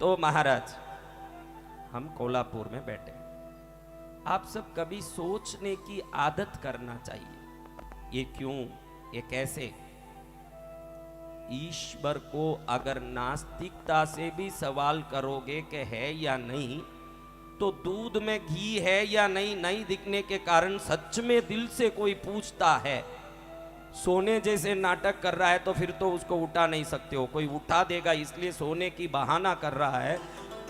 तो महाराज हम कोल्हापुर में बैठे, आप सब कभी सोचने की आदत करना चाहिए। ये क्यों, ये कैसे? ईश्वर को अगर नास्तिकता से भी सवाल करोगे कि है या नहीं, तो दूध में घी है या नहीं नहीं दिखने के कारण सच में दिल से कोई पूछता है, सोने जैसे नाटक कर रहा है तो फिर तो उसको उठा नहीं सकते हो। कोई उठा देगा इसलिए सोने की बहाना कर रहा है,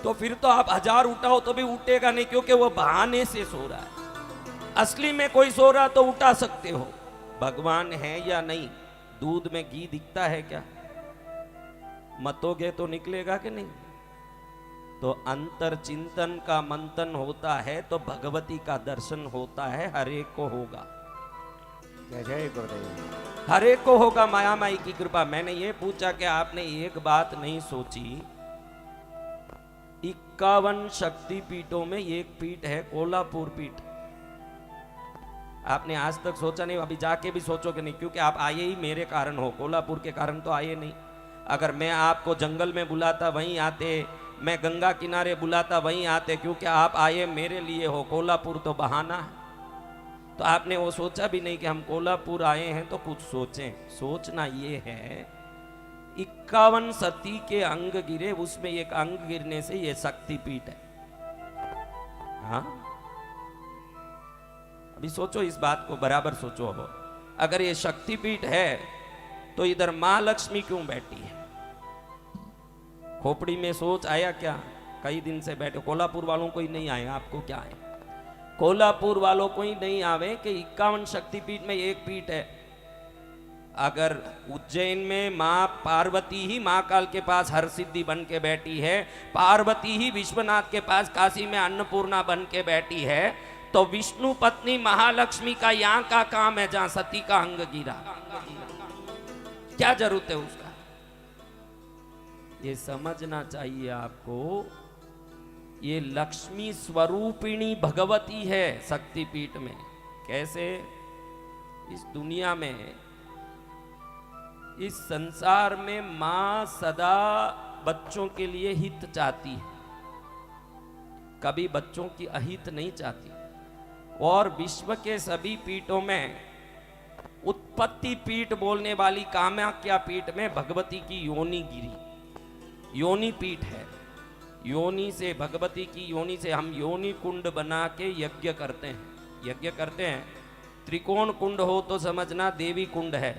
तो फिर तो आप 1000 उठाओ तो भी उठेगा नहीं, क्योंकि वो बहाने से सो रहा है। असली में कोई सो रहा तो उठा सकते हो। भगवान है या नहीं, दूध में घी दिखता है क्या? मतोगे तो निकलेगा कि नहीं? तो अंतर चिंतन का मंथन होता है तो भगवती का दर्शन होता है, हर एक को होगा। जय गुरुदेव। हर एक को होगा माया माई की कृपा। मैंने ये पूछा कि आपने एक बात नहीं सोची, 51 शक्ति पीठों में एक पीठ है कोल्हापुर पीठ। आपने आज तक सोचा नहीं, अभी जाके भी सोचोगे नहीं, क्योंकि आप आए ही मेरे कारण हो, कोल्हापुर के कारण तो आए नहीं। अगर मैं आपको जंगल में बुलाता वहीं आते, मैं गंगा किनारे बुलाता वहीं आते, क्योंकि आप आए मेरे लिए हो। कोल्हापुर तो बहाना है। तो आपने वो सोचा भी नहीं कि हम कोल्हापुर आए हैं तो कुछ सोचें। सोचना ये है, 51 सती के अंग गिरे, उसमें एक अंग गिरने से ये शक्तिपीठ है। हाँ, अभी सोचो इस बात को, बराबर सोचो। अब अगर ये शक्तिपीठ है तो इधर मां लक्ष्मी क्यों बैठी है? खोपड़ी में सोच आया क्या? कई दिन से बैठे, कोल्हापुर वालों को ही नहीं आए, आपको क्या है? कोल्हापुर वालों को ही नहीं आवे कि 51 शक्तिपीठ में एक पीठ है। अगर उज्जैन में मां पार्वती ही महाकाल के पास हर सिद्धि बन के बैठी है, पार्वती ही विश्वनाथ के पास काशी में अन्नपूर्णा बन के बैठी है, तो विष्णु पत्नी महालक्ष्मी का यहां का काम है जहां सती का अंग गिरा? क्या जरूरत है उसका? ये समझना चाहिए आपको। ये लक्ष्मी स्वरूपिणी भगवती है शक्तिपीठ में। कैसे? इस दुनिया में, इस संसार में मां सदा बच्चों के लिए हित चाहती है, कभी बच्चों की अहित नहीं चाहती। और विश्व के सभी पीठों में उत्पत्ति पीठ बोलने वाली कामाख्या पीठ में भगवती की योनि गिरी, योनि पीठ है। योनि से, भगवती की योनि से हम योनि कुंड बना के यज्ञ करते हैं। यज्ञ करते हैं, त्रिकोण कुंड हो तो समझना देवी कुंड है,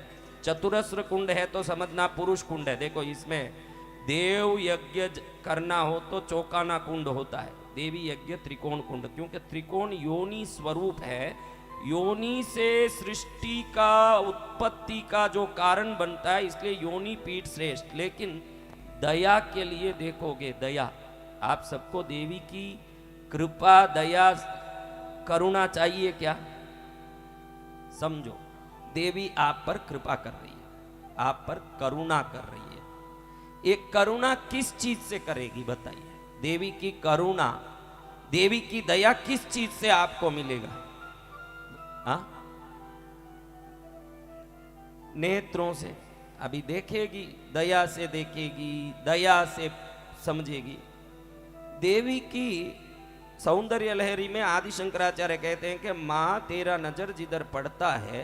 चतुरस्र कुंड है तो समझना पुरुष कुंड है। देखो इसमें देव यज्ञ करना हो तो चौकाना कुंड होता है, देवी यज्ञ त्रिकोण कुंड, क्योंकि त्रिकोण योनि स्वरूप है। योनि से सृष्टि का, उत्पत्ति का जो कारण बनता है, इसलिए योनि पीठ श्रेष्ठ। लेकिन दया के लिए देखोगे, दया, आप सबको देवी की कृपा, दया, करुणा चाहिए क्या? समझो, देवी आप पर कृपा कर रही है, आप पर करुणा कर रही है। एक करुणा किस चीज से करेगी बताइए? देवी की करुणा, देवी की दया किस चीज से आपको मिलेगा? हाँ, नेत्रों से। अभी देखेगी, दया से देखेगी, दया से समझेगी। देवी की सौंदर्य लहरी में आदि शंकराचार्य कहते हैं कि मां तेरा नजर जिधर पड़ता है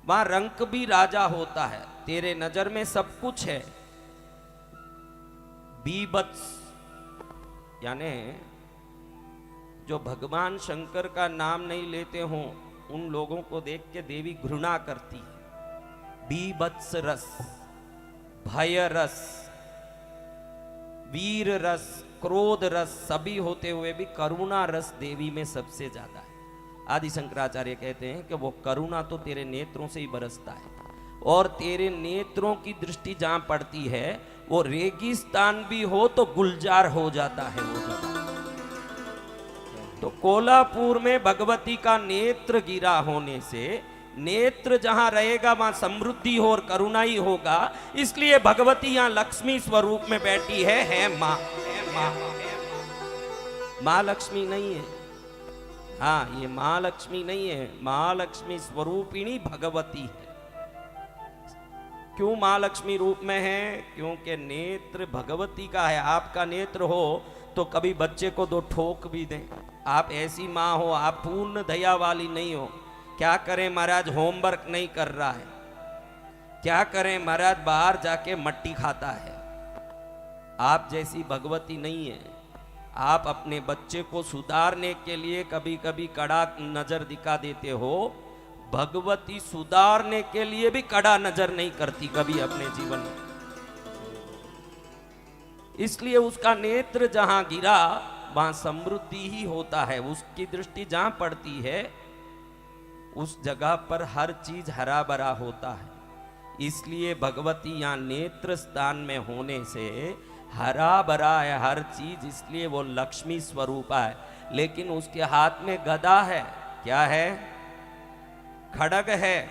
वहां रंक भी राजा होता है। तेरे नजर में सब कुछ है। बीभत्स यानी जो भगवान शंकर का नाम नहीं लेते हो उन लोगों को देख के देवी घृणा करती है। बीभत्स रस, भय रस, वीर रस, क्रोध रस सभी होते हुए भी करुणा रस देवी में सबसे ज्यादा है। आदि शंकराचार्य कहते हैं कि वो करुणा तो तेरे नेत्रों से ही बरसता है, और तेरे नेत्रों की दृष्टि जहां पड़ती है वो रेगिस्तान भी हो तो गुलजार हो जाता है वो जगह। तो कोल्हापुर में भगवती का नेत्र गिरा होने से, नेत्र जहां रहेगा वहां समृद्धि हो और करुणा ही होगा। इसलिए भगवती यहां लक्ष्मी स्वरूप में बैठी है मां। मां लक्ष्मी नहीं है, हाँ, ये महालक्ष्मी नहीं है, महालक्ष्मी स्वरूपिणी भगवती है। क्यों माँ लक्ष्मी रूप में है? क्योंकि नेत्र भगवती का है। आपका नेत्र हो तो कभी बच्चे को दो ठोक भी दें। आप ऐसी माँ हो, आप पूर्ण दया वाली नहीं हो। क्या करें महाराज, होमवर्क नहीं कर रहा है। क्या करें महाराज, बाहर जाके मट्टी खाता है। आप जैसी भगवती नहीं है। आप अपने बच्चे को सुधारने के लिए कभी कभी कड़ा नजर दिखा देते हो। भगवती सुधारने के लिए भी कड़ा नजर नहीं करती कभी अपने जीवन में। इसलिए उसका नेत्र जहां गिरा वहां समृद्धि ही होता है। उसकी दृष्टि जहां पड़ती है उस जगह पर हर चीज हरा भरा होता है। इसलिए भगवती यहां नेत्र स्थान में होने से हरा भरा है हर चीज, इसलिए वो लक्ष्मी स्वरूपा है। लेकिन उसके हाथ में गदा है। क्या है? खड़ग है,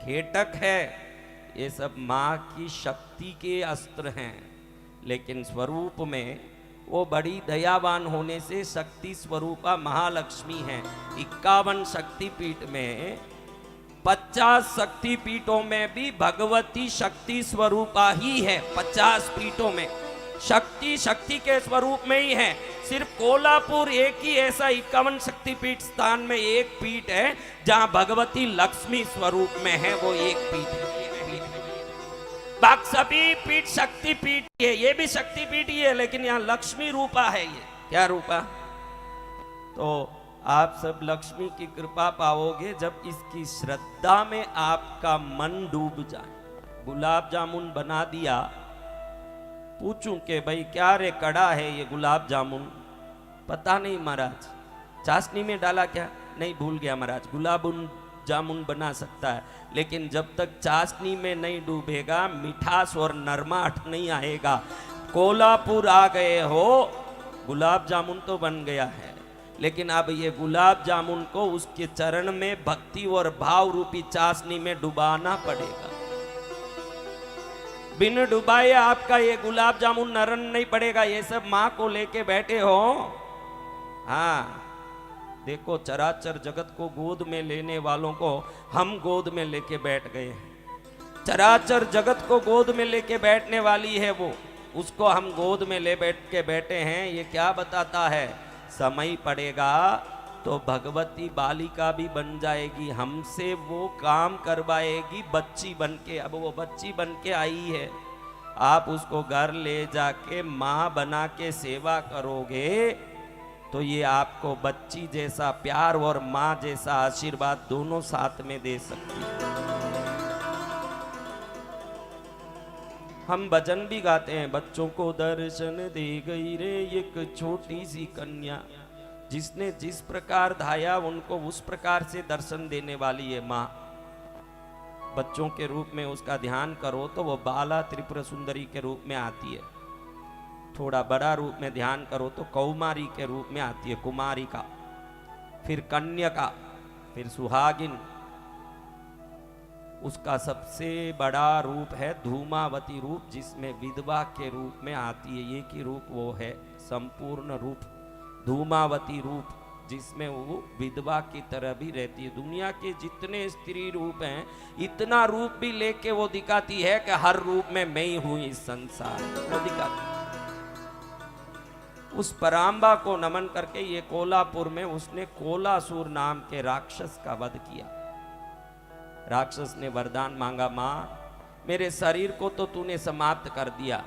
खेटक है। ये सब माँ की शक्ति के अस्त्र हैं। लेकिन स्वरूप में वो बड़ी दयावान होने से शक्ति स्वरूपा महालक्ष्मी है। 51 शक्तिपीठ में 50 शक्तिपीठों में भी भगवती शक्ति स्वरूपा ही है। 50 पीठों में शक्ति के स्वरूप में ही है। सिर्फ कोल्हापुर एक ही ऐसा 51 शक्तिपीठ स्थान में एक पीठ है जहां भगवती लक्ष्मी स्वरूप में है। वो एक पीठ है। बाकी सभी पीठ शक्तिपीठ है। ये भी शक्तिपीठ ही है, लेकिन यहाँ लक्ष्मी रूपा है। ये क्या रूपा? तो आप सब लक्ष्मी की कृपा पाओगे जब इसकी श्रद्धा में आपका मन डूब जाए। गुलाब जामुन बना दिया, पूछूं कि भाई क्या रे कड़ा है ये गुलाब जामुन? पता नहीं महाराज। चाशनी में डाला क्या? नहीं, भूल गया महाराज। गुलाब जामुन बना सकता है, लेकिन जब तक चाशनी में नहीं डूबेगा मिठास और नरमाठ नहीं आएगा। कोल्हापुर आ गए हो, गुलाब जामुन तो बन गया है, लेकिन अब ये गुलाब जामुन को उसके चरण में भक्ति और भाव रूपी चाशनी में डुबाना पड़ेगा। बिन डुबाए आपका ये गुलाब जामुन नरम नहीं पड़ेगा। ये सब माँ को लेके बैठे हो। हाँ, देखो चराचर जगत को गोद में लेने वालों को हम गोद में लेके बैठ गए हैं। चराचर जगत को गोद में लेके बैठने वाली है वो, उसको हम गोद में ले बैठ के बैठे हैं। ये क्या बताता है? समय पड़ेगा तो भगवती बालिका भी बन जाएगी, हमसे वो काम करवाएगी बच्ची बन के। अब वो बच्ची बन के आई है, आप उसको घर ले जाके माँ बना के सेवा करोगे तो ये आपको बच्ची जैसा प्यार और माँ जैसा आशीर्वाद दोनों साथ में दे सकती है। हम भजन भी गाते हैं, बच्चों को दर्शन दे गई रे एक छोटी सी कन्या। जिसने जिस प्रकार धाया उनको उस प्रकार से दर्शन देने वाली है माँ। बच्चों के रूप में उसका ध्यान करो तो वो बाला त्रिपुर सुंदरी के रूप में आती है। थोड़ा बड़ा रूप में ध्यान करो तो कौमारी के रूप में आती है, कुमारी का, फिर कन्यका, फिर सुहागिन। उसका सबसे बड़ा रूप है धूमावती रूप, जिसमें विधवा के रूप में आती है। एक ही रूप वो है, संपूर्ण रूप धूमावती रूप, जिसमें वो विधवा की तरह भी रहती है। दुनिया के जितने स्त्री रूप हैं इतना रूप भी लेके वो दिखाती है कि हर रूप में मैं ही हूं इस संसार, वो दिखाती है। उस पराम्बा को नमन करके ये कोल्हापुर में उसने कोलासुर नाम के राक्षस का वध किया। राक्षस ने वरदान मांगा, मां मेरे शरीर को तो तूने समाप्त कर दिया,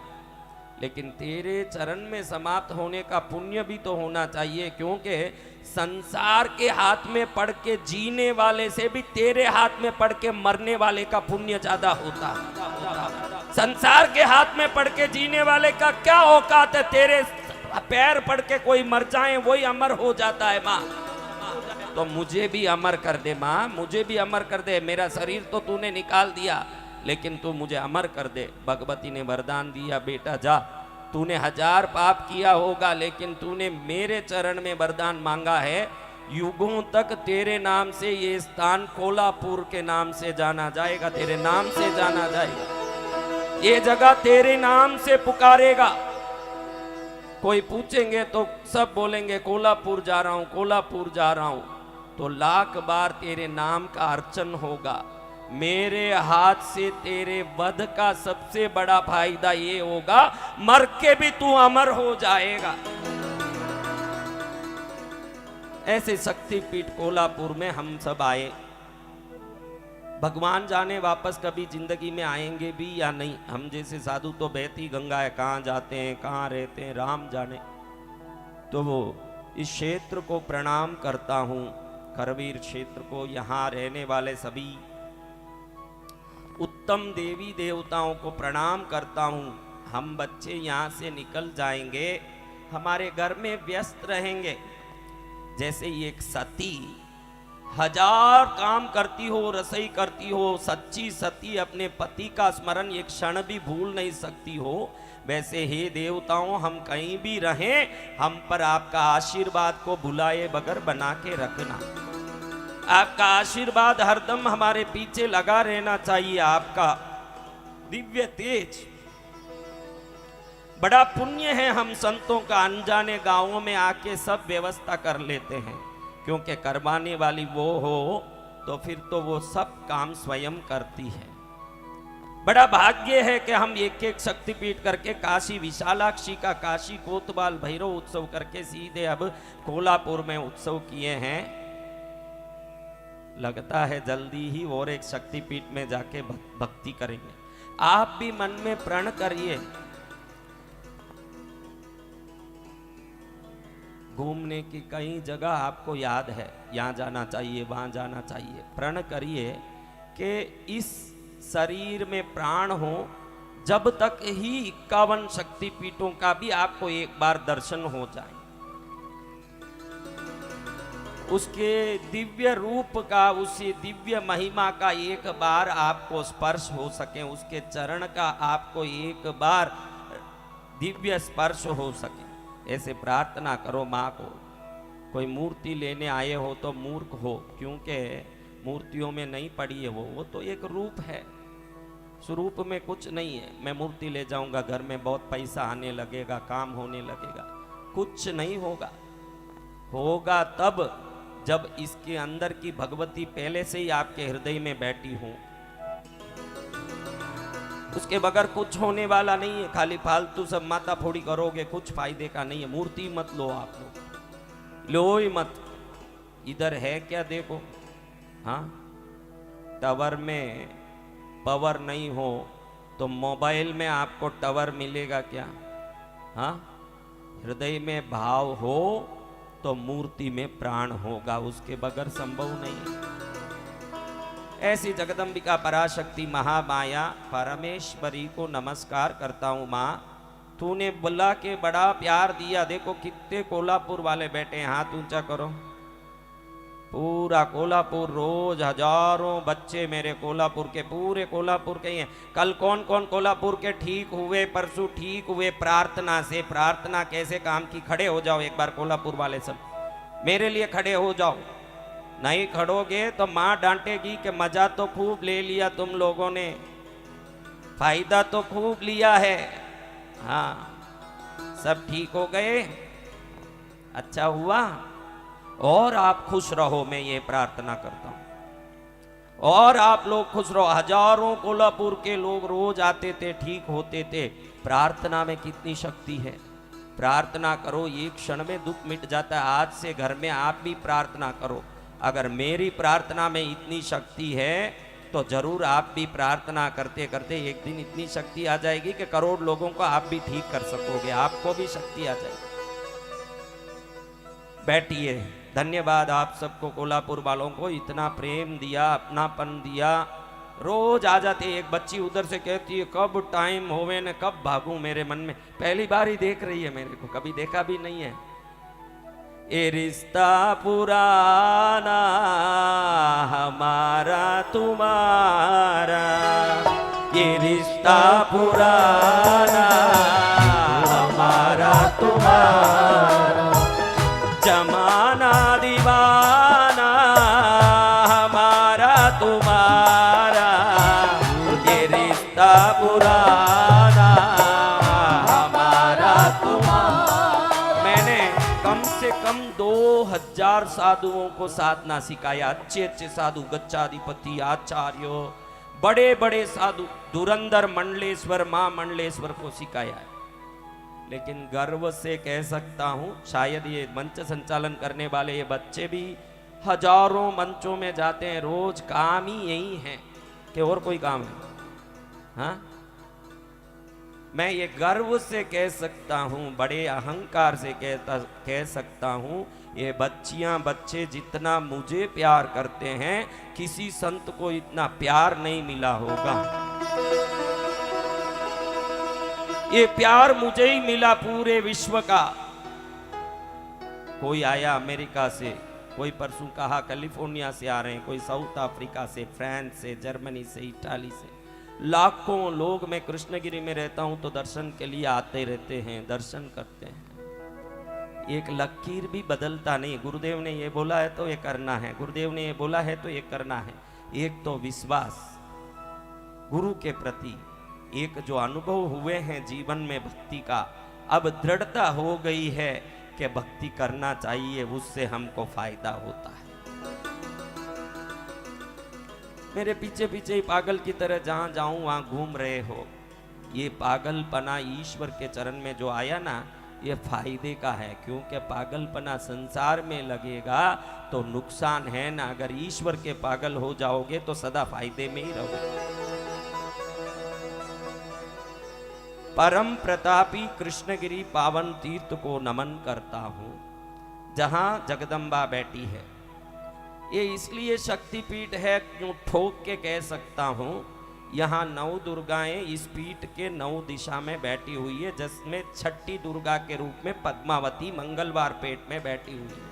लेकिन तेरे चरण में समाप्त होने का पुण्य भी तो होना चाहिए, क्योंकि संसार के हाथ में पड़ के जीने वाले से भी तेरे हाथ में पड़ के मरने वाले का पुण्य ज्यादा होता है। संसार के हाथ में पड़ के जीने वाले का क्या औकात है? तेरे पैर पड़ के कोई मर जाए वही अमर हो जाता है। माँ तो मुझे भी अमर कर दे, माँ मुझे भी अमर कर दे। मेरा शरीर तो तूने निकाल दिया, लेकिन तू मुझे अमर कर दे। भगवती ने वरदान दिया, बेटा जा, तूने 1000 पाप किया होगा, लेकिन तूने मेरे चरण में वरदान मांगा है, युगों तक तेरे नाम से ये स्थान कोल्हापुर के नाम से जाना जाएगा, तेरे नाम से जाना जाएगा, ये जगह तेरे नाम से पुकारेगा। कोई पूछेंगे तो सब बोलेंगे कोल्हापुर जा रहा हूं, कोल्हापुर जा रहा हूं, तो लाख बार तेरे नाम का अर्चन होगा, मेरे हाथ से तेरे वध का सबसे बड़ा फायदा ये होगा, मर के भी तू अमर हो जाएगा। ऐसे शक्तिपीठ कोल्हापुर में हम सब आए। भगवान जाने वापस कभी जिंदगी में आएंगे भी या नहीं। हम जैसे साधु तो बहती गंगा है, कहाँ जाते हैं कहाँ रहते हैं राम जाने। तो वो इस क्षेत्र को प्रणाम करता हूँ, खरवीर क्षेत्र को, यहाँ रहने वाले सभी उत्तम देवी देवताओं को प्रणाम करता हूँ। हम बच्चे यहाँ से निकल जाएंगे, हमारे घर में व्यस्त रहेंगे। जैसे एक सती 1000 काम करती हो, रसोई करती हो, सच्ची सती अपने पति का स्मरण एक क्षण भी भूल नहीं सकती हो, वैसे हे देवताओं हम कहीं भी रहें, हम पर आपका आशीर्वाद को भुलाए बगैर बना के रखना। आपका आशीर्वाद हरदम हमारे पीछे लगा रहना चाहिए। आपका दिव्य तेज, बड़ा पुण्य है हम संतों का अनजाने गांवों में आके सब व्यवस्था कर लेते हैं, क्योंकि करवाने वाली वो हो तो फिर तो वो सब काम स्वयं करती है। बड़ा भाग्य है कि हम एक एक शक्तिपीठ करके काशी विशालाक्षी का, काशी कोतवाल भैरव उत्सव करके सीधे अब कोल्हापुर में उत्सव किए हैं। लगता है जल्दी ही और एक शक्तिपीठ में जाके भक्ति करेंगे। आप भी मन में प्रण करिए, घूमने की कई जगह आपको याद है, यहाँ जाना चाहिए वहाँ जाना चाहिए। प्रण करिए कि इस शरीर में प्राण हो जब तक ही 51 शक्तिपीठों का भी आपको एक बार दर्शन हो जाए, उसके दिव्य रूप का, उसी दिव्य महिमा का एक बार आपको स्पर्श हो सके, उसके चरण का आपको एक बार दिव्य स्पर्श हो सके, ऐसे प्रार्थना करो माँ को। कोई मूर्ति लेने आए हो तो मूर्ख हो, क्योंकि मूर्तियों में नहीं पड़ी है वो तो एक रूप है, स्वरूप में कुछ नहीं है। मैं मूर्ति ले जाऊंगा घर में बहुत पैसा आने लगेगा, काम होने लगेगा, कुछ नहीं होगा। होगा तब जब इसके अंदर की भगवती पहले से ही आपके हृदय में बैठी हो। उसके बगैर कुछ होने वाला नहीं है। खाली फालतू सब माता फोड़ी करोगे, कुछ फायदे का नहीं है। मूर्ति मत लो, आप लोग लो ही मत। इधर है क्या देखो। हाँ, टावर में पावर नहीं हो तो मोबाइल में आपको टावर मिलेगा क्या? हाँ, हृदय में भाव हो तो मूर्ति में प्राण होगा, उसके बगैर संभव नहीं है। ऐसी जगदम्बिका पराशक्ति महामाया परमेश्वरी को नमस्कार करता हूँ। माँ, तूने बुला के बड़ा प्यार दिया। देखो कितने कोल्हापुर वाले बैठे हैं, हाथ ऊंचा करो। पूरा कोल्हापुर, रोज हजारों बच्चे मेरे कोल्हापुर के, पूरे कोल्हापुर के ही हैं। कल कौन कौन कोल्हापुर के ठीक हुए, परसों ठीक हुए प्रार्थना से। प्रार्थना कैसे काम की? खड़े हो जाओ एक बार कोल्हापुर वाले सब, मेरे लिए खड़े हो जाओ। नहीं खड़ोगे तो माँ डांटेगी कि मजा तो खूब ले लिया तुम लोगों ने, फायदा तो खूब लिया है। हाँ, सब ठीक हो गए, अच्छा हुआ, और आप खुश रहो, मैं ये प्रार्थना करता हूं। और आप लोग खुश रहो। हजारों कोल्हापुर के लोग रोज आते थे, ठीक होते थे। प्रार्थना में कितनी शक्ति है। प्रार्थना करो, एक क्षण में दुख मिट जाता है। आज से घर में आप भी प्रार्थना करो। अगर मेरी प्रार्थना में इतनी शक्ति है तो जरूर आप भी प्रार्थना करते करते एक दिन इतनी शक्ति आ जाएगी कि करोड़ लोगों को आप भी ठीक कर सकोगे, आपको भी शक्ति आ जाएगी। बैठिए। धन्यवाद आप सबको, कोल्हापुर वालों को इतना प्रेम दिया, अपनापन दिया। रोज आ जाती, एक बच्ची उधर से कहती है कब टाइम होवे न कब भागूं। मेरे मन में पहली बार ही देख रही है, मेरे को कभी देखा भी नहीं है। ये रिश्ता पुराना हमारा तुम्हारा, ये रिश्ता पुराना हमारा तुम्हारा, जमाना दीवाना हमारा तुम्हारा, ये रिश्ता पुराना हमारा तुम्हारा। मैंने कम से कम 2000 साधुओं को साधना सिखाया। अच्छे अच्छे साधु, गच्चाधिपति, आचार्य, बड़े बड़े साधु, धुरंधर मंडलेश्वर, मां मंडलेश्वर को सिखाया है। लेकिन गर्व से कह सकता हूं, शायद ये मंच संचालन करने वाले ये बच्चे भी हजारों मंचों में जाते हैं, रोज काम ही यही है कि और कोई काम है? हाँ, मैं ये गर्व से कह सकता हूं, बड़े अहंकार से कह सकता हूं, ये बच्चियां बच्चे जितना मुझे प्यार करते हैं, किसी संत को इतना प्यार नहीं मिला होगा। ये प्यार मुझे ही मिला पूरे विश्व का। कोई आया अमेरिका से, कोई परसों कहा कैलिफोर्निया से आ रहे हैं, कोई साउथ अफ्रीका से, फ्रांस से, जर्मनी से, इटाली से, लाखों लोग। मैं कृष्णगिरी में रहता हूं तो दर्शन के लिए आते रहते हैं, दर्शन करते हैं। एक लकीर भी बदलता नहीं। गुरुदेव ने ये बोला है तो ये करना है, गुरुदेव ने ये बोला है तो ये करना है। एक तो विश्वास गुरु के प्रति, एक जो अनुभव हुए हैं जीवन में भक्ति का, अब दृढ़ता हो गई है कि भक्ति करना चाहिए, उससे हमको फायदा होता है। मेरे पीछे पीछे ही पागल की तरह जहां जाऊं वहां घूम रहे हो। ये पागलपना ईश्वर के चरण में जो आया ना, ये फायदे का है, क्योंकि पागलपना संसार में लगेगा तो नुकसान है ना। अगर ईश्वर के पागल हो जाओगे तो सदा फायदे में ही रहोगे। परम प्रतापी कृष्णगिरी पावन तीर्थ को नमन करता हूं, जहां जगदम्बा बैठी है। ये इसलिए शक्तिपीठ है क्यों ठोक के कह सकता हूं, यहाँ 9 दुर्गाएं इस पीठ के 9 दिशा में बैठी हुई है, जिसमें छठी दुर्गा के रूप में पद्मावती मंगलवार पेट में बैठी हुई है।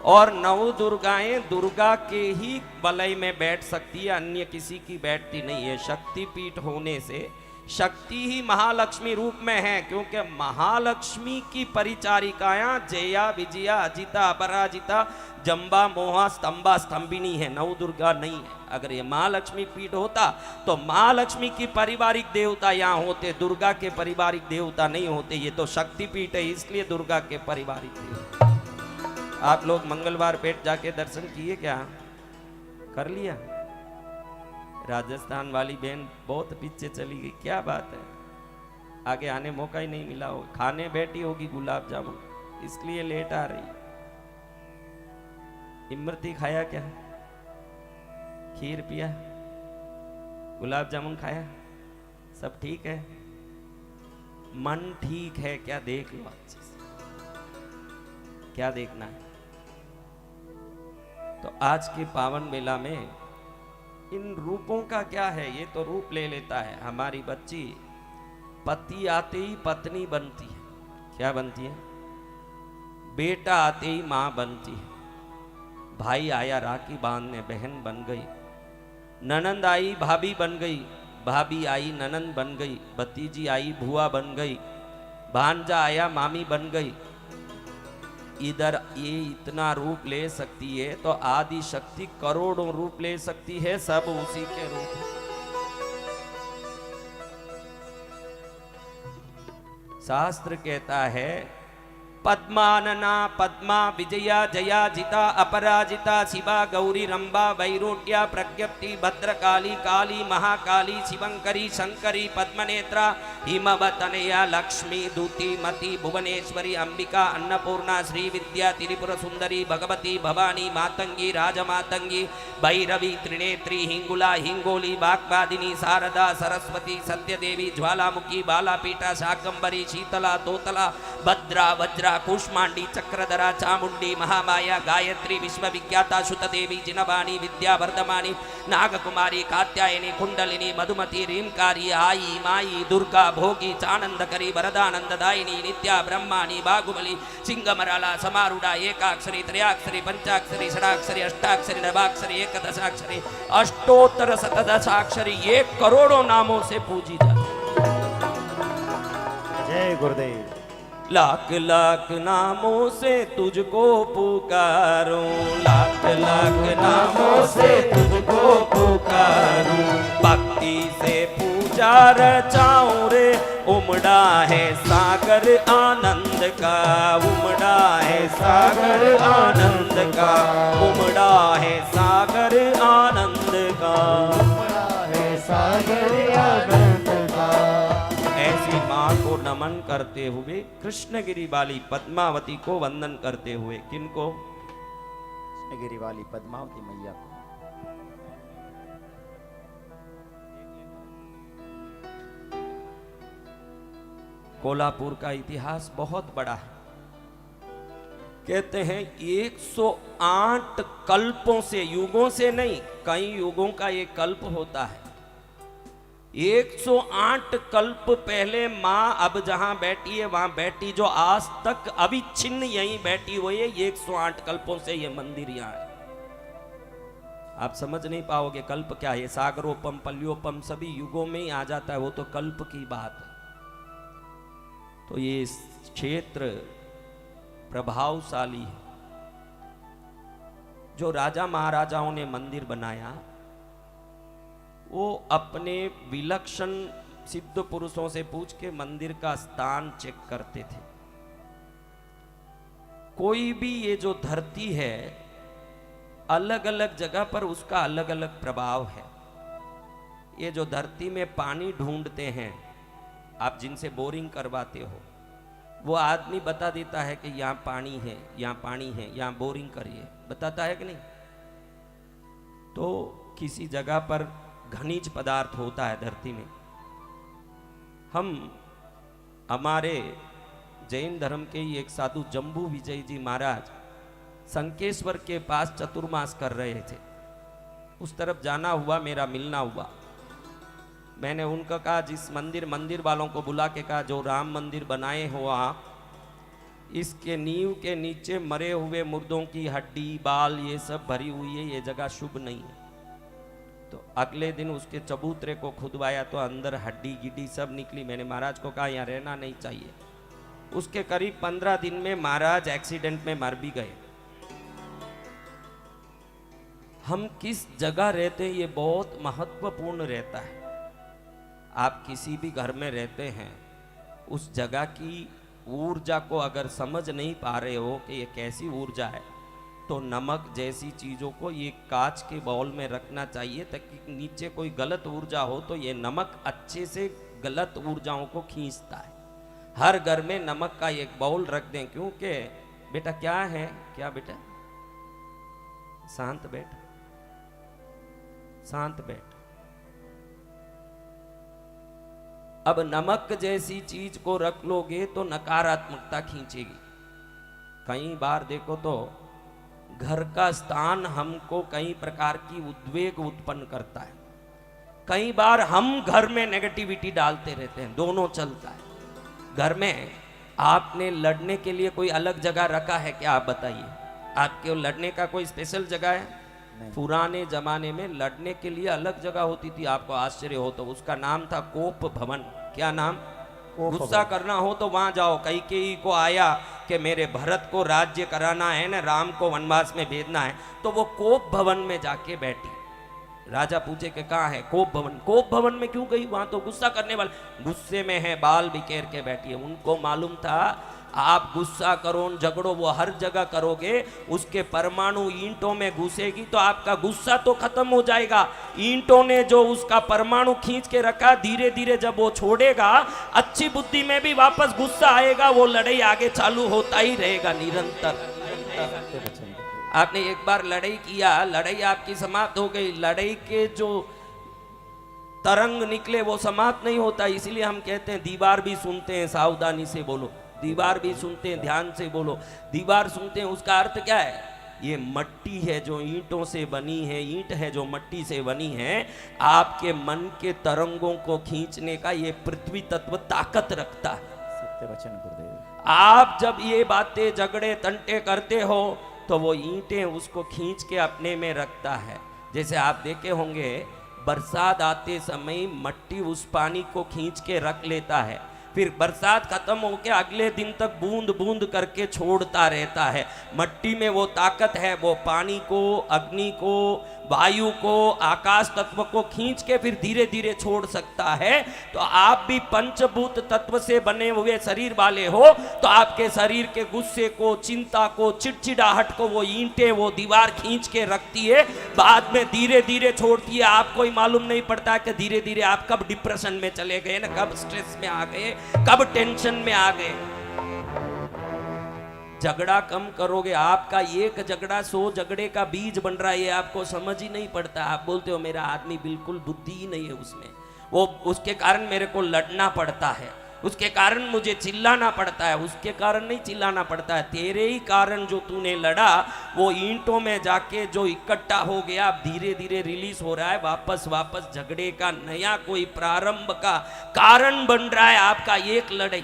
और 9 दुर्गाएं दुर्गा के ही वलय में बैठ सकती है, अन्य किसी की बैठती नहीं है। शक्तिपीठ होने से शक्ति ही महालक्ष्मी रूप में है, क्योंकि महालक्ष्मी की परिचारिकायां जया, विजया, अजिता, अपराजिता, जंबा, मोहा, स्तंभा, स्तंभिनी है, 9 दुर्गा नहीं है। अगर ये महालक्ष्मी पीठ होता तो महालक्ष्मी की पारिवारिक देवता यहाँ होते, दुर्गा के पारिवारिक देवता नहीं होते। ये तो शक्ति पीठ है, इसलिए दुर्गा के पारिवारिक देवता। आप लोग मंगलवार पेट जाके दर्शन किए क्या? कर लिया? राजस्थान वाली बहन बहुत पीछे चली गई, क्या बात है, आगे आने मौका ही नहीं मिला होगा। खाने बैठी होगी गुलाब जामुन, इसलिए लेट आ रही। इमरती खाया क्या? खीर पिया? गुलाब जामुन खाया? सब ठीक है? मन ठीक है क्या? देख लो अच्छे से, क्या देखना है। तो आज के पावन बेला में इन रूपों का क्या है, ये तो रूप ले लेता है। हमारी बच्ची पति आते ही पत्नी बनती है, क्या बनती है? बेटा आते ही मां बनती है। भाई आया राखी बांधने, बहन बन गई। ननंद आई भाभी बन गई, भाभी आई ननंद बन गई। भतीजी आई बुआ बन गई। भांजा आया मामी बन गई। इधर ये इतना रूप ले सकती है तो आदि शक्ति करोड़ों रूप ले सकती है, सब उसी के रूप। शास्त्र कहता है पद्मानना पद्मा विजया जया जिता अपराजिता शिवा गौरी रंबा वैरोट्या प्रज्ञप्ति भद्रकाली काली महाकाली शिवंकरी शंकरी पद्मनेत्रा हिमवतनया लक्ष्मी दूती मति भुवनेश्वरी अंबिका अन्नपूर्णा श्री विद्या त्रिपुर सुंदरी भगवती भवानी मातंगी राजमातंगी भैरवी त्रिनेत्री हिंगुला हिंगोली वाग्वादिनी शारदा सरस्वती सत्यदेवी ज्वालामुखी बालापीठा शाकंबरी शीतला तोतला भद्रा वज्रा कूष्मांडी चक्रधरा चामुंडी महामाया गायत्री विश्वविख्याता शुतदेवी जिनवाणी विद्यावर्धमानी नागकुमारी कात्यायनी कुंडलिनी मधुमती रीमकारी आई माई दुर्गा भोगी चानंदकरी वरदानंददायिनी नित्या ब्रह्माणी बागुबली सिंगमराला समारूढ़ा एकाक्षरी त्रयाक्षरी पंचाक्षरी षडाक्षरी अष्टाक्षरी नवाक्षरी एकदशाक्षरी अष्टोत्तर शतदशाक्षरी 1 करोड़ों नामों से पूजी जाती। जय गुरुदेव। लाख लाख नामों से तुझको पुकारूं, लाख लाख नामों से तुझको पुकारूं, भक्ति से पूजा रचाऊं रे उमड़ा है सागर आनंद का, उमड़ा है सागर आनंद का, उमड़ा है सागर आनंद का, है सागर आनंद का। ऐसी माँ को नमन करते हुए कृष्णगिरी वाली पद्मावती को वंदन करते हुए, किनको? कृष्णगिरी वाली पद्मावती मैया को। कोल्हापुर का इतिहास बहुत बड़ा है। कहते हैं 108 कल्पों से, युगों से नहीं, कई युगों का ये कल्प होता है। 108 कल्प पहले माँ अब जहां बैठी है वहां बैठी, जो आज तक अविच्छिन्न यहीं बैठी हुई है। 108 कल्पों से ये मंदिर यहाँ है। आप समझ नहीं पाओगे कल्प क्या है। सागरोपम पल्योपम सभी युगों में ही आ जाता है, वो तो कल्प की बात है। तो ये क्षेत्र प्रभावशाली है। जो राजा महाराजाओं ने मंदिर बनाया वो अपने विलक्षण सिद्ध पुरुषों से पूछ के मंदिर का स्थान चेक करते थे। कोई भी ये जो धरती है अलग अलग जगह पर उसका अलग अलग प्रभाव है। ये जो धरती में पानी ढूंढते हैं, आप जिनसे बोरिंग करवाते हो, वो आदमी बता देता है कि यहाँ पानी है, यहाँ पानी है, यहाँ बोरिंग करिए, बताता है कि नहीं? तो किसी जगह पर खनिज पदार्थ होता है धरती में। हम हमारे जैन धर्म के ही एक साधु जम्बू विजय जी महाराज संकेश्वर के पास चतुर्मास कर रहे थे। उस तरफ जाना हुआ, मेरा मिलना हुआ। मैंने उनका कहा, जिस मंदिर वालों को बुला के कहा, जो राम मंदिर बनाए हो आप, इसके नींव के नीचे मरे हुए मुर्दों की हड्डी बाल ये सब भरी हुई है, ये जगह शुभ नहीं है। तो अगले दिन उसके चबूतरे को खुदवाया तो अंदर हड्डी गिड्डी सब निकली। मैंने महाराज को कहा यहाँ रहना नहीं चाहिए। उसके करीब 15 दिन में महाराज एक्सीडेंट में मर भी गए। हम किस जगह रहते हैं ये बहुत महत्वपूर्ण रहता है। आप किसी भी घर में रहते हैं, उस जगह की ऊर्जा को अगर समझ नहीं पा रहे हो कि ये कैसी ऊर्जा है, तो नमक जैसी चीज़ों को ये कांच के बाउल में रखना चाहिए, ताकि नीचे कोई गलत ऊर्जा हो तो ये नमक अच्छे से गलत ऊर्जाओं को खींचता है। हर घर में नमक का एक बाउल रख दें, क्योंकि बेटा क्या है, क्या बेटा, शांत बैठ, शांत बैठ। अब नमक जैसी चीज को रख लोगे तो नकारात्मकता खींचेगी। कई बार देखो तो घर का स्थान हमको कई प्रकार की उद्वेग उत्पन्न करता है। कई बार हम घर में नेगेटिविटी डालते रहते हैं, दोनों चलता है। घर में आपने लड़ने के लिए कोई अलग जगह रखा है क्या, आप बताइए? आपके लड़ने का कोई स्पेशल जगह है? पुराने जमाने में लड़ने के लिए अलग जगह होती थी, आपको आश्चर्य हो तो उसका नाम था कोप भवन। क्या नाम? गुस्सा करना हो तो वहां जाओ। कैकेयी को आया कि मेरे भरत को राज्य कराना है ना, राम को वनवास में भेजना है, तो वो कोप भवन में जाके बैठी। राजा पूछे कि कहाँ है? कोप भवन। कोप भवन में क्यों गई? वहां तो गुस्सा करने वाले गुस्से में है, बाल बिखेर के बैठी है। उनको मालूम था आप गुस्सा करो झगड़ो वो हर जगह करोगे, उसके परमाणु ईंटों में घुसेगी तो आपका गुस्सा तो खत्म हो जाएगा। ईंटों ने जो उसका परमाणु खींच के रखा, धीरे धीरे जब वो छोड़ेगा, अच्छी बुद्धि में भी वापस गुस्सा आएगा, वो लड़ाई आगे चालू होता ही रहेगा निरंतर। आपने एक बार लड़ाई किया, लड़ाई आपकी समाप्त हो गई, लड़ाई के जो तरंग निकले वो समाप्त नहीं होता। इसलिए हम कहते हैं दीवार भी सुनते हैं, सावधानी से बोलो। दीवार भी सुनते हैं, ध्यान से बोलो। दीवार सुनते हैं, उसका अर्थ क्या है? ये मट्टी है जो ईंटों से बनी है, ईंट है जो मट्टी से बनी है। आपके मन के तरंगों को खींचने का ये पृथ्वी तत्व ताकत रखता है। सत्य वचन गुरुदेव। आप जब ये बातें झगड़े तंटे करते हो तो वो ईंटें उसको खींच के अपने में रखता है। जैसे आप देखे होंगे बरसात आते समय मट्टी उस पानी को खींच के रख लेता है, फिर बरसात खत्म होके अगले दिन तक बूंद बूंद करके छोड़ता रहता है। मट्टी में वो ताकत है, वो पानी को, अग्नि को, वायु को, आकाश तत्व को खींच के फिर धीरे धीरे छोड़ सकता है। तो आप भी पंचभूत तत्व से बने हुए शरीर वाले हो, तो आपके शरीर के गुस्से को, चिंता को, चिड़चिड़ाहट को वो ईंटें, वो दीवार खींच के रखती है, बाद में धीरे धीरे छोड़ती है। आपको ही मालूम नहीं पड़ता कि धीरे धीरे आप कब डिप्रेशन में चले गए ना, कब स्ट्रेस में आ गए, कब टेंशन में आ गए। झगड़ा कम करोगे, आपका एक झगड़ा 100 झगड़े का बीज बन रहा है, ये आपको समझ ही नहीं पड़ता। आप बोलते हो मेरा आदमी बिल्कुल बुद्धि ही नहीं है उसमें, वो उसके कारण मेरे को लड़ना पड़ता है, उसके कारण मुझे चिल्लाना पड़ता है। उसके कारण नहीं चिल्लाना पड़ता है, तेरे ही कारण जो तूने लड़ा वो ईंटों में जाके जो इकट्ठा हो गया, अब धीरे धीरे रिलीज हो रहा है, वापस झगड़े का नया कोई प्रारंभ का कारण बन रहा है आपका एक लड़ाई।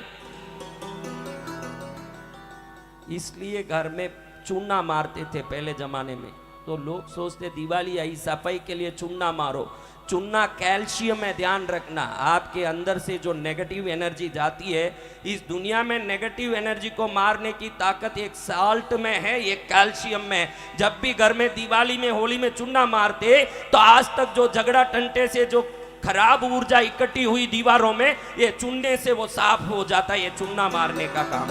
इसलिए घर में चूना मारते थे पहले जमाने में, तो लोग सोचते दिवाली आई सफाई के लिए चूना मारो। चूना कैल्शियम है, ध्यान रखना। आपके अंदर से जो नेगेटिव एनर्जी जाती है, इस दुनिया में नेगेटिव एनर्जी को मारने की ताकत एक साल्ट में है, एक कैल्शियम में। जब भी घर में दिवाली में, होली में चूना मारते, तो आज तक जो झगड़ा टंटे से जो खराब ऊर्जा इकट्ठी हुई दीवारों में, ये चूने से वो साफ हो जाता है। ये चूना मारने का काम।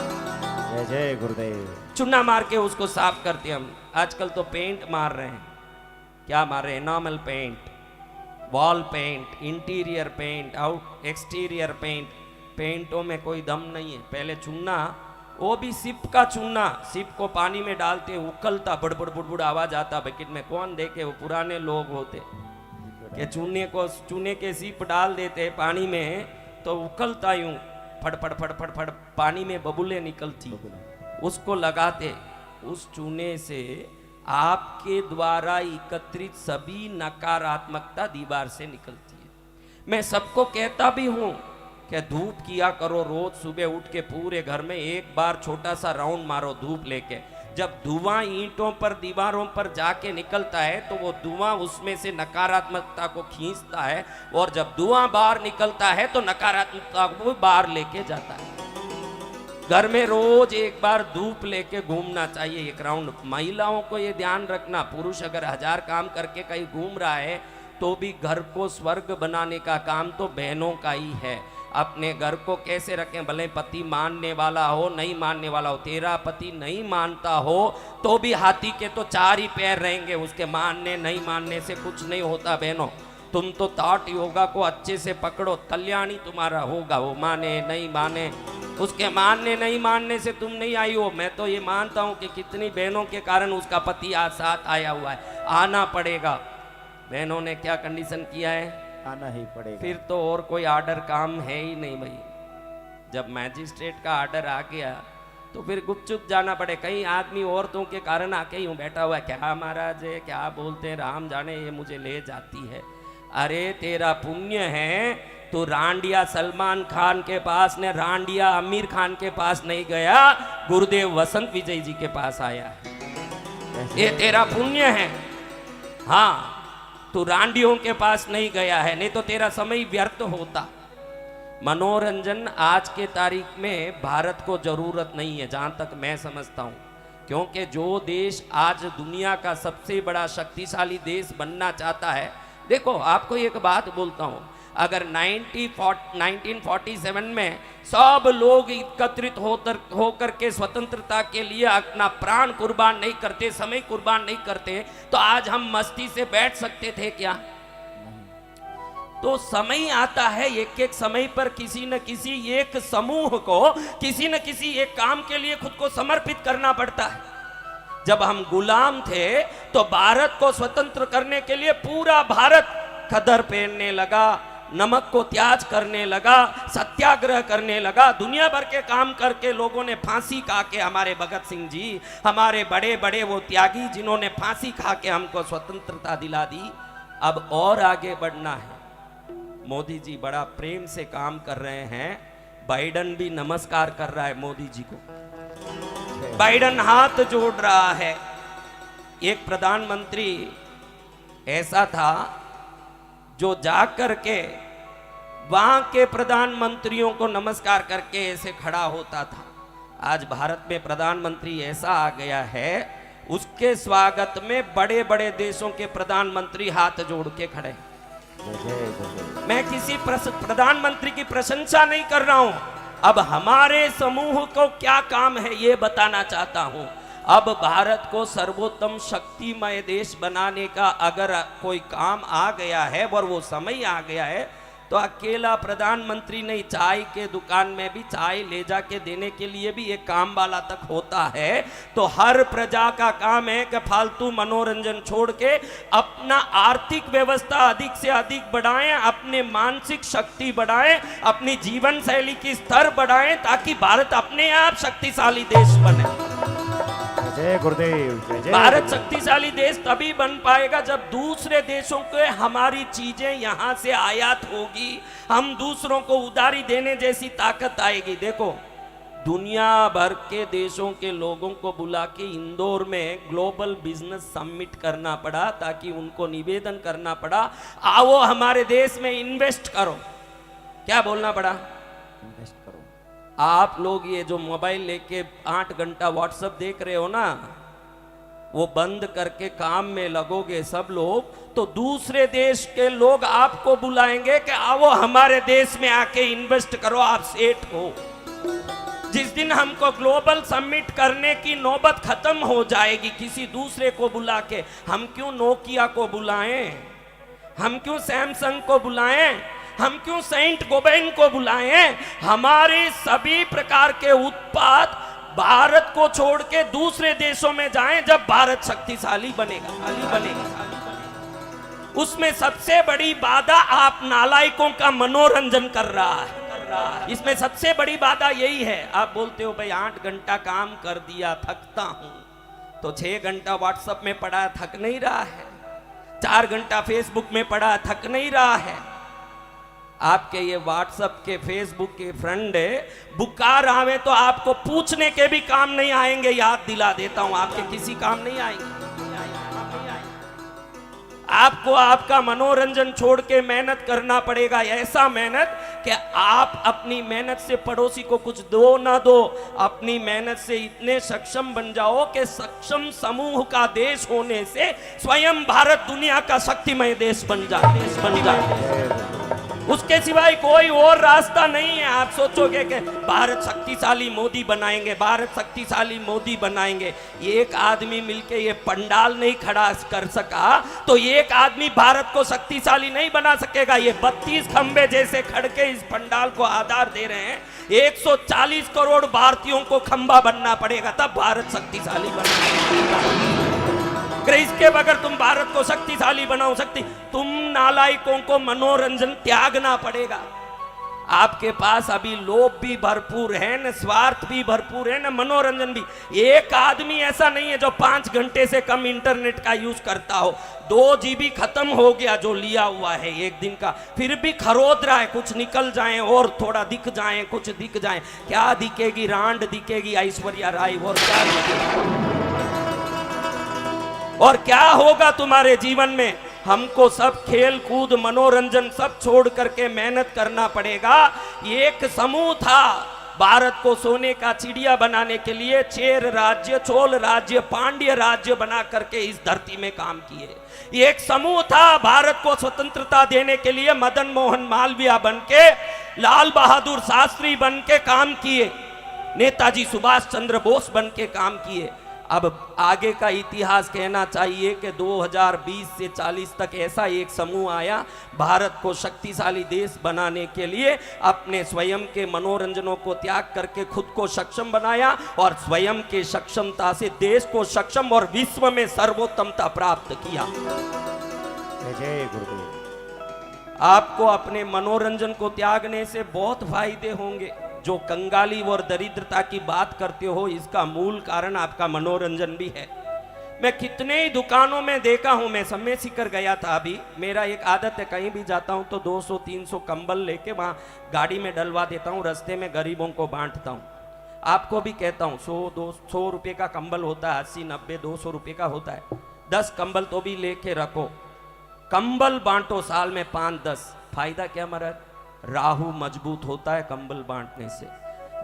जय जय गुरुदेव। चूना मार के उसको साफ करते हैं हम। आजकल तो पेंट मार रहे हैं, क्या मार रहे हैं? Enamel paint, wall paint, interior paint, out exterior paint. पेंटों में कोई दम नहीं है। पहले चूना, वो भी सिप का चूना, सिप को पानी में डालते, उकलता, बड़बड़ बुड़बुड़ आवाज आता बकेट में। कौन देखे? वो पुराने लोग होते कि चूने के सिप डाल देते पानी में, तो उकलता यूं, फड़ फड़ फड़ फड़ फड़ पानी में बबुले निकलती, उसको लगाते। उस चूने से आपके द्वारा एकत्रित सभी नकारात्मकता दीवार से निकलती है। मैं सबको कहता भी हूं कि धूप किया करो, रोज सुबह उठ के पूरे घर में एक बार छोटा सा राउंड मारो धूप लेके। जब धुआं ईंटों पर, दीवारों पर जाके निकलता है, तो वो धुआं उसमें से नकारात्मकता को खींचता है, और जब धुआं बाहर निकलता है तो नकारात्मकता को बाहर लेके जाता है। घर में रोज एक बार धूप लेके घूमना चाहिए, एक राउंड। महिलाओं को ये ध्यान रखना, पुरुष अगर 1000 काम करके कहीं घूम रहा है, तो भी घर को स्वर्ग बनाने का काम तो बहनों का ही है। अपने घर को कैसे रखें, भले पति मानने वाला हो, नहीं मानने वाला हो। तेरा पति नहीं मानता हो तो भी हाथी के तो 4 ही पैर रहेंगे, उसके मानने नहीं मानने से कुछ नहीं होता। बहनों, तुम तो ताट योगा को अच्छे से पकड़ो, कल्याणी तुम्हारा होगा। वो माने नहीं माने, उसके मानने नहीं मानने से तुम नहीं आई हो। मैं तो ये मानता हूँ कि कितनी बहनों के कारण उसका पति आज साथ आया हुआ है। आना पड़ेगा। बहनों ने क्या कंडीशन किया है? आना ही पड़ेगा। फिर तो और कोई आर्डर काम है ही नहीं भाई। जब मैजिस्ट्रेट का आर्डर आ गया तो फिर गुपचुप जाना पड़े। कहीं आदमी औरतों के कारण आके यूं बैठा हुआ है, क्या महाराज है, क्या बोलते हैं, राम जाने ये मुझे ले जाती है। अरे तेरा पुण्य है, तो रांडिया सलमान खान के पास ने, रांडिया आमिर खान के पास नहीं गया, गुरुदेव वसंत विजय जी के पास आया है। ये तेरा पुण्य है। हाँ, तू रांडियों के पास नहीं गया है, नहीं तो तेरा समय व्यर्थ होता। मनोरंजन आज के तारीख में भारत को जरूरत नहीं है, जहां तक मैं समझता हूं। क्योंकि जो देश आज दुनिया का सबसे बड़ा शक्तिशाली देश बनना चाहता है, देखो आपको एक बात बोलता हूं, अगर 1947 में सब लोग एकत्रित होकर के स्वतंत्रता के लिए अपना प्राण कुर्बान नहीं करते, समय कुर्बान नहीं करते, तो आज हम मस्ती से बैठ सकते थे क्या? तो समय आता है, एक एक समय पर किसी न किसी एक समूह को, किसी न किसी एक काम के लिए खुद को समर्पित करना पड़ता है। जब हम गुलाम थे तो भारत को स्वतंत्र करने के लिए पूरा भारत खदर पहनने लगा, नमक को त्याज करने लगा, सत्याग्रह करने लगा, दुनिया भर के काम करके लोगों ने फांसी खा के, हमारे भगत सिंह जी, हमारे बड़े बड़े वो त्यागी जिन्होंने फांसी खा के हमको स्वतंत्रता दिला दी। अब और आगे बढ़ना है। मोदी जी बड़ा प्रेम से काम कर रहे हैं, बाइडन भी नमस्कार कर रहा है मोदी जी को, बाइडन हाथ जोड़ रहा है। एक प्रधानमंत्री ऐसा था जो जा कर के वहां के प्रधानमंत्रियों को नमस्कार करके ऐसे खड़ा होता था। आज भारत में प्रधानमंत्री ऐसा आ गया है, उसके स्वागत में बड़े बड़े देशों के प्रधानमंत्री हाथ जोड़ के खड़े हैं। मैं किसी प्रधानमंत्री की प्रशंसा नहीं कर रहा हूं, अब हमारे समूह को क्या काम है ये बताना चाहता हूं। अब भारत को सर्वोत्तम शक्तिमय देश बनाने का अगर कोई काम आ गया है और वो समय आ गया है, तो अकेला प्रधानमंत्री नहीं, चाय के दुकान में भी चाय ले जाके देने के लिए भी एक काम वाला तक होता है। तो हर प्रजा का काम है कि फालतू मनोरंजन छोड़ के अपना आर्थिक व्यवस्था अधिक से अधिक बढ़ाएं, अपने मानसिक शक्ति बढ़ाएं, अपनी जीवन शैली की स्तर बढ़ाएं, ताकि भारत अपने आप शक्तिशाली देश बने। जय गुरुदेव, जय जय। भारत शक्तिशाली देश तभी बन पाएगा जब दूसरे देशों के हमारी चीजें यहां से आयात होगी, हम दूसरों को उधारी देने जैसी ताकत आएगी। देखो, दुनिया भर के देशों के लोगों को बुला के इंदौर में ग्लोबल बिजनेस समिट करना पड़ा, ताकि उनको निवेदन करना पड़ा, आओ हमारे देश में इन्वेस्ट करो। क्या बोलना पड़ा? इन्वेस्ट करो। आप लोग ये जो मोबाइल लेके 8 घंटा व्हाट्सएप देख रहे हो ना, वो बंद करके काम में लगोगे सब लोग, तो दूसरे देश के लोग आपको बुलाएंगे कि आओ हमारे देश में आके इन्वेस्ट करो, आप सेठ हो। जिस दिन हमको ग्लोबल समिट करने की नौबत खत्म हो जाएगी किसी दूसरे को बुला के, हम क्यों नोकिया को बुलाएं, हम क्यों सैमसंग को बुलाएं, हम क्यों सेंट गोबेन को बुलाएं? हमारे सभी प्रकार के उत्पाद भारत को छोड़ के दूसरे देशों में जाएं, जब भारत शक्तिशाली बनेगा। उसमें सबसे बड़ी बाधा आप नालायकों का मनोरंजन कर रहा है। इसमें सबसे बड़ी बाधा यही है। आप बोलते हो भाई 8 घंटा काम कर दिया, थकता हूं, तो 6 घंटा व्हाट्सएप में पड़ा, थक नहीं रहा है। 4 घंटा फेसबुक में पड़ा, थक नहीं रहा है। आपके ये व्हाट्सएप के फेसबुक के फ्रेंड बुखार आवे तो आपको पूछने के भी काम नहीं आएंगे, याद दिला देता हूं, आपके किसी काम नहीं आएंगे। आपको आपका मनोरंजन छोड़ के मेहनत करना पड़ेगा, ऐसा मेहनत कि आप अपनी मेहनत से पड़ोसी को कुछ दो ना दो, अपनी मेहनत से इतने सक्षम बन जाओ कि सक्षम समूह का देश होने से स्वयं भारत दुनिया का शक्तिमय देश बन जाए। उसके सिवाय कोई और रास्ता नहीं है। आप सोचोगे कि भारत शक्तिशाली मोदी बनाएंगे, भारत शक्तिशाली मोदी बनाएंगे, एक आदमी मिलके ये पंडाल नहीं खड़ा कर सका तो एक आदमी भारत को शक्तिशाली नहीं बना सकेगा। ये 32 खंबे जैसे खड़के इस पंडाल को आधार दे रहे हैं, 140 करोड़ भारतीयों को खंबा बनना पड़ेगा, तब भारत शक्तिशाली बनेगा। इसके बगैर तुम भारत को शक्तिशाली बनाओ तुम नालायकों को मनोरंजन त्यागना पड़ेगा। आपके पास अभी लोभ भी भरपूर है, न स्वार्थ भी भरपूर है, न मनोरंजन भी। एक आदमी ऐसा नहीं है जो 5 घंटे से कम इंटरनेट का यूज करता हो। 2 GB खत्म हो गया जो लिया हुआ है एक दिन का, फिर भी खरोद रहा है कुछ निकल जाए और थोड़ा दिख जाए, कुछ दिख जाए। क्या दिखेगी? रांड दिखेगी ऐश्वर्या राय, और क्या दिखेगी? और क्या होगा तुम्हारे जीवन में? हमको सब खेल कूद मनोरंजन सब छोड़ करके मेहनत करना पड़ेगा। एक समूह था भारत को सोने का चिड़िया बनाने के लिए, चेर राज्य, चोल राज्य, पांड्य राज्य बना करके इस धरती में काम किए। एक समूह था भारत को स्वतंत्रता देने के लिए, मदन मोहन मालवीय बन के, लाल बहादुर शास्त्री बन के काम किए, नेताजी सुभाष चंद्र बोस बन के काम किए। अब आगे का इतिहास कहना चाहिए कि 2020 से 40 तक ऐसा एक समूह आया भारत को शक्तिशाली देश बनाने के लिए, अपने स्वयं के मनोरंजनों को त्याग करके खुद को सक्षम बनाया और स्वयं के सक्षमता से देश को सक्षम और विश्व में सर्वोत्तमता प्राप्त किया। जय गुरुदेव। आपको अपने मनोरंजन को त्यागने से बहुत फायदे होंगे। जो कंगाली और दरिद्रता की बात करते हो, इसका मूल कारण आपका मनोरंजन भी है। मैं कितने ही दुकानों में देखा हूं, मैं समय सीकर गया था अभी, मेरा एक आदत है कहीं भी जाता हूं तो 200-300 कंबल लेके वहां गाड़ी में डलवा देता हूं, रास्ते में गरीबों को बांटता हूं। आपको भी कहता हूं 100-200 रुपये का कंबल होता है, 80-90-200 रुपये का होता है। 10 कंबल तो भी लेके रखो, कंबल बांटो, साल में 5-10, फायदा क्या महाराज? राहु मजबूत होता है कंबल बांटने से।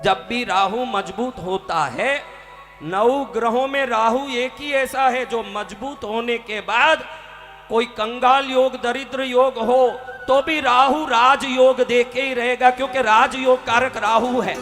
जब भी राहु मजबूत होता है, 9 ग्रहों में राहु एक ही ऐसा है जो मजबूत होने के बाद कोई कंगाल योग, दरिद्र योग हो तो भी राहु राजयोग दे के ही रहेगा, क्योंकि राजयोग कारक राहु है।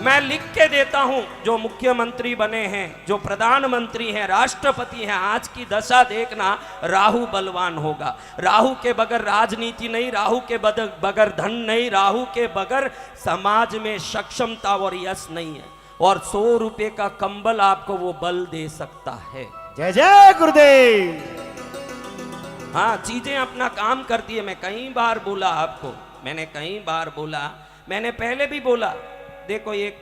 मैं लिख के देता हूं, जो मुख्यमंत्री बने हैं, जो प्रधानमंत्री हैं, राष्ट्रपति हैं, आज की दशा देखना, राहु बलवान होगा। राहु के बगैर राजनीति नहीं, राहु के बगैर धन नहीं, राहु के बगैर समाज में सक्षमता और यश नहीं है। और 100 रुपए का कंबल आपको वो बल दे सकता है। जय जय गुरुदेव। हाँ, चीजें अपना काम करती है। मैं कई बार बोला आपको, मैंने पहले भी बोला, देखो एक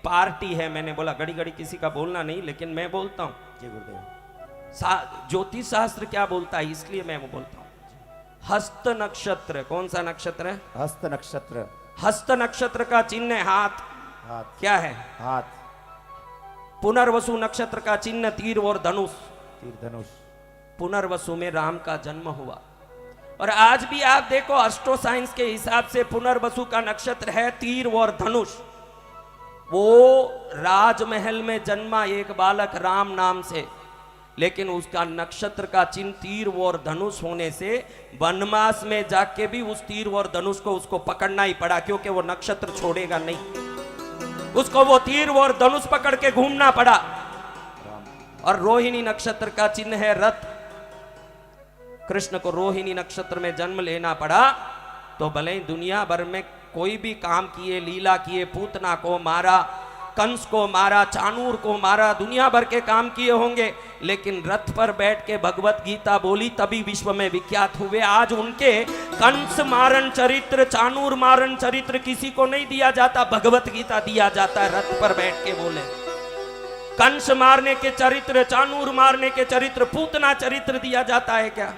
पार्टी है, मैंने बोला घड़ी घड़ी किसी का बोलना नहीं, लेकिन मैं बोलता हूं। जी गुरुदेव। ज्योतिष शास्त्र क्या बोलता है, इसलिए मैं वो बोलता हूं। हस्त नक्षत्र, कौन सा नक्षत्र है? हस्त नक्षत्र। हस्त नक्षत्र का चिन्ह है हाथ। हाथ क्या है? हाथ। पुनर्वसु नक्षत्र का चिन्ह तीर और धनुष। तीर धनुष। पुनर्वसु में राम का जन्म हुआ। और आज भी आप देखो, एस्ट्रो साइंस के हिसाब से पुनर्वसु का नक्षत्र है तीर और धनुष। वो राजमहल में जन्मा एक बालक राम नाम से, लेकिन उसका नक्षत्र का चिन्ह तीर और धनुष होने से वनवास में जाके भी उस तीर और धनुष को उसको पकड़ना ही पड़ा, क्योंकि वो नक्षत्र छोड़ेगा नहीं। उसको वो तीर और धनुष पकड़ के घूमना पड़ा। और रोहिणी नक्षत्र का चिन्ह है रथ। कृष्ण को रोहिणी नक्षत्र में जन्म लेना पड़ा, तो भले ही दुनिया भर में कोई भी काम किए, लीला किए, पूतना को मारा, कंस को मारा, चाणूर को मारा, दुनिया भर के काम किए होंगे, लेकिन रथ पर बैठ के भगवत गीता बोली तभी विश्व में विख्यात हुए। आज उनके कंस मारन चरित्र, चाणूर मारन चरित्र किसी को नहीं दिया जाता, भगवत गीता दिया जाता है। रथ पर बैठ के बोले, कंस मारने के चरित्र, चाणूर मारने के चरित्र, पूतना चरित्र दिया जाता है क्या?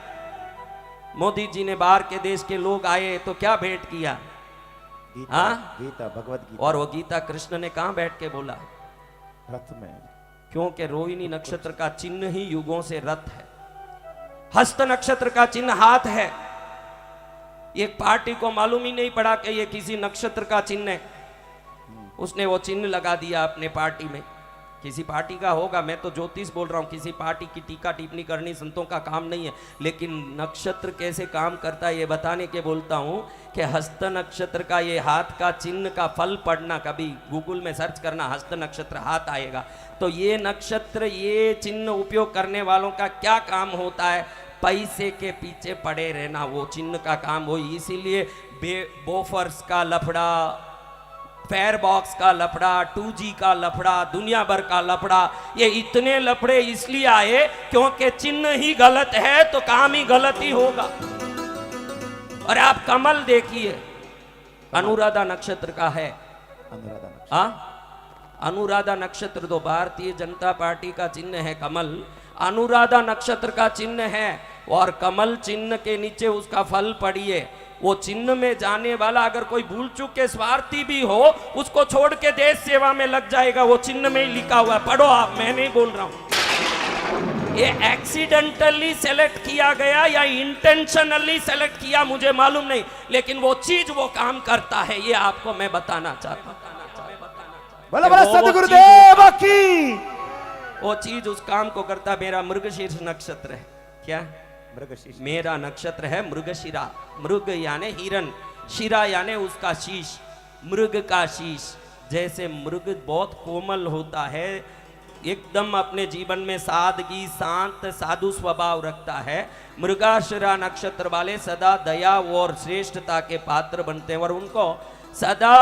मोदी जी ने बाहर के देश के लोग आए तो क्या भेंट किया? गीता, गीता, भगवत गीता। और वो गीता कृष्ण ने कहां बैठ के बोला? रथ में। क्योंकि रोहिणी नक्षत्र का चिन्ह ही युगों से रथ है। हस्त नक्षत्र का चिन्ह हाथ है। एक पार्टी को मालूम ही नहीं पड़ा कि ये किसी नक्षत्र का चिन्ह है, उसने वो चिन्ह लगा दिया अपने पार्टी में। किसी पार्टी का होगा, मैं तो ज्योतिष बोल रहा हूं, किसी पार्टी की टीका टिप्पणी करनी संतों का काम नहीं है, लेकिन नक्षत्र कैसे काम करता है ये बताने के बोलता हूं कि हस्त नक्षत्र का ये हाथ का चिन्ह का फल पढ़ना, कभी गूगल में सर्च करना, हस्त नक्षत्र हाथ आएगा। तो ये नक्षत्र, ये चिन्ह उपयोग करने वालों का क्या काम होता है? पैसे के पीछे पड़े रहना, वो चिन्ह का काम हो। इसीलिए बोफर्स का लफड़ा, फेयरबॉक्स का लफड़ा, 2G का लफड़ा, दुनिया भर का लफड़ा, ये इतने लफड़े इसलिए आए क्योंकि चिन्ह ही गलत है तो काम ही गलत ही होगा। और आप कमल देखिए, अनुराधा नक्षत्र का है। अनुराधा नक्षत्र तो भारतीय जनता पार्टी का चिन्ह है कमल, अनुराधा नक्षत्र का चिन्ह है। और कमल चिन्ह के नीचे उसका फल पढ़िए। वो चिन्ह में जाने वाला अगर कोई भूल चूक के स्वार्थी भी हो, उसको छोड़ के देश सेवा में लग जाएगा, वो चिन्ह में ही लिखा हुआ है। पढ़ो आप, मैं नहीं बोल रहा हूं। ये एक्सीडेंटली सेलेक्ट किया गया या इंटेंशनली सेलेक्ट किया मुझे मालूम नहीं, लेकिन वो चीज वो काम करता है, ये आपको मैं बताना चाहता हूं। बोलो बोलो सद्गुरुदेव की। वो चीज उस काम को करता। मेरा मृगशीर्ष नक्षत्र है। क्या? मृगशीर्ष। मेरा नक्षत्र है मृगशिरा। मृग यानी हिरण, शिरा यानी उसका शीश, मृग का शीश। जैसे मृग बहुत कोमल होता है, एकदम अपने जीवन में सादगी, शांत, साधु स्वभाव रखता है, मृगशिरा नक्षत्र वाले सदा दया और श्रेष्ठता के पात्र बनते हैं। और उनको सदा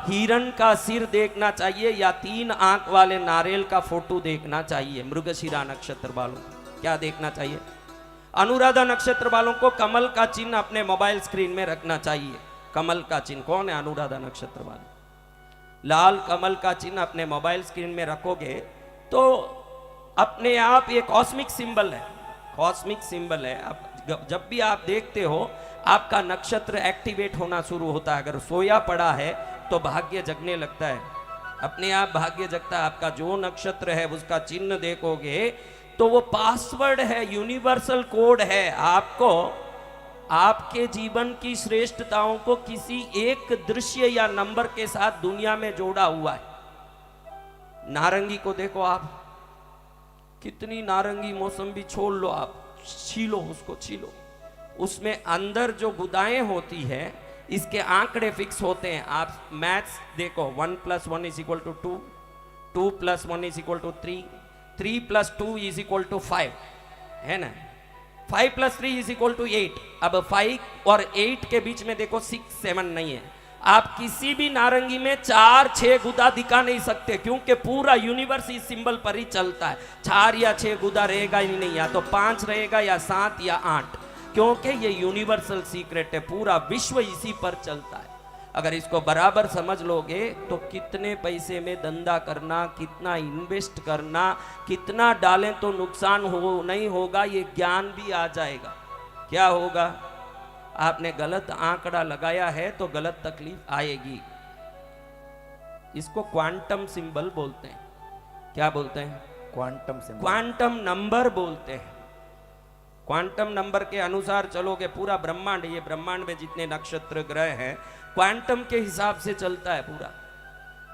हिरण का सिर देखना चाहिए या 3 आंख वाले नारियल का फोटो देखना चाहिए। मृगशिरा नक्षत्र वालों क्या देखना चाहिए? अनुराधा नक्षत्र वालों को कमल का चिन्ह अपने मोबाइल स्क्रीन में रखना चाहिए। कमल का चिन्ह कौन है? अनुराधा नक्षत्र वाले। लाल कमल का चिन्ह अपने मोबाइल स्क्रीन में रखोगे तो अपने आप ये कॉस्मिक सिंबल है, कॉस्मिक सिंबल है। आप जब भी आप देखते हो आपका नक्षत्र एक्टिवेट होना शुरू होता है। अगर सोया पड़ा है तो भाग्य जगने लगता है, अपने आप भाग्य जगता है। आपका जो नक्षत्र है उसका चिन्ह देखोगे तो वो पासवर्ड है, यूनिवर्सल कोड है। आपको आपके जीवन की श्रेष्ठताओं को किसी एक दृश्य या नंबर के साथ दुनिया में जोड़ा हुआ है। नारंगी को देखो आप, कितनी नारंगी मौसम्बी छोड़ लो आप, छीलो उसको, छीलो, उसमें अंदर जो गुदाएं होती है इसके आंकड़े फिक्स होते हैं। आप मैथ्स देखो, 1 + 1 = 2, 2 + 1 = 3, 3 + 2 = 5, है ना। 5 + 3 = 8। अब 5 और 8 के बीच में देखो 6 7 नहीं है। आप किसी भी नारंगी में 4 6 गुदा दिखा नहीं सकते, क्योंकि पूरा यूनिवर्स इस सिंबल पर ही चलता है। 4 या 6 गुदा रहेगा ही नहीं, या तो 5 रहेगा या 7 या 8, क्योंकि ये यूनिवर्सल सीक्रेट है, पूरा विश्व इसी पर चलता है। अगर इसको बराबर समझ लोगे तो कितने पैसे में धंधा करना, कितना इन्वेस्ट करना, कितना डालें तो नुकसान हो नहीं होगा, ये ज्ञान भी आ जाएगा। क्या होगा? आपने गलत आंकड़ा लगाया है तो गलत तकलीफ आएगी। इसको क्वांटम सिंबल बोलते हैं। क्या बोलते हैं? क्वांटम सिंबल, क्वांटम नंबर बोलते हैं। क्वांटम नंबर के अनुसार चलोगे पूरा ब्रह्मांड, ये ब्रह्मांड में जितने नक्षत्र ग्रह हैं क्वांटम के हिसाब से चलता है पूरा,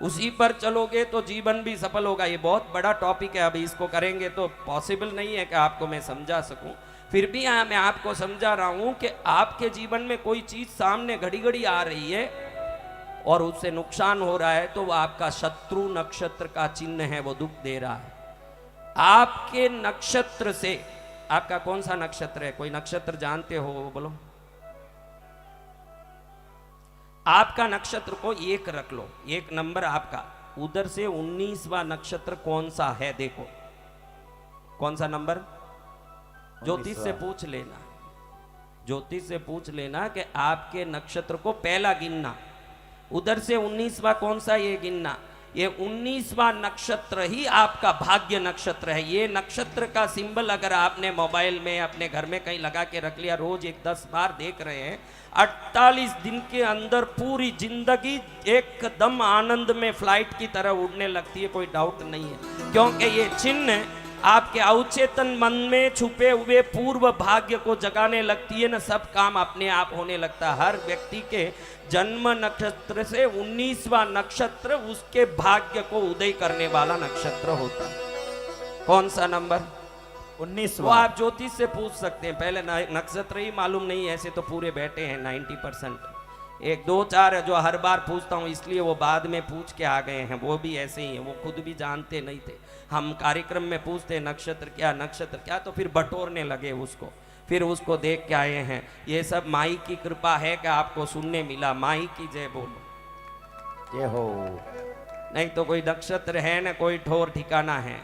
उसी पर चलोगे तो जीवन भी सफल होगा। ये बहुत बड़ा टॉपिक है, अभी इसको करेंगे तो पॉसिबल नहीं है कि आपको मैं समझा सकूं। फिर भी मैं आपको समझा रहा हूं कि आपके जीवन में कोई चीज सामने घड़ी घड़ी आ रही है और उससे नुकसान हो रहा है, तो वो आपका शत्रु नक्षत्र का चिन्ह है, वो दुख दे रहा है। आपके नक्षत्र से, आपका कौन सा नक्षत्र है? कोई नक्षत्र जानते हो? बोलो। आपका नक्षत्र को 1 रख लो, 1 नंबर आपका, उधर से 19वां नक्षत्र कौन सा है देखो, कौन सा नंबर? ज्योतिष से पूछ लेना, ज्योतिष से पूछ लेना कि आपके नक्षत्र को पहला गिनना, उधर से 19वां कौन सा ये गिनना। ये 19वां नक्षत्र ही आपका भाग्य नक्षत्र है। ये नक्षत्र का सिंबल अगर आपने मोबाइल में अपने घर में कहीं लगा के रख लिया, रोज 10 बार देख रहे हैं, 48 दिन के अंदर पूरी जिंदगी एकदम आनंद में फ्लाइट की तरह उड़ने लगती है, कोई डाउट नहीं है। क्योंकि ये चिन्ह आपके अवचेतन मन में छुपे हुए पूर्व भाग्य को जगाने लगती है ना, सब काम अपने आप होने लगता है। हर व्यक्ति के जन्म नक्षत्र से 19वां नक्षत्र उसके भाग्य को उदय करने वाला नक्षत्र होता है। कौन सा नंबर? 19वां। वो आप ज्योतिष से पूछ सकते हैं, पहले नक्षत्र ही मालूम नहीं, ऐसे तो पूरे बैठे हैं 90%। 1 2 4 जो हर बार पूछता हूँ, इसलिए वो बाद में पूछ के आ गए हैं, वो भी ऐसे ही हैं, वो खुद भी जानते नहीं थे। हम कार्यक्रम में पूछते नक्षत्र क्या, नक्षत्र क्या, तो फिर बटोरने लगे उसको, फिर उसको देख के आए हैं। ये सब माई की कृपा है कि आपको सुनने मिला। माई की जय बोलो। ये हो, नहीं तो कोई नक्षत्र है ना, कोई ठोर ठिकाना है।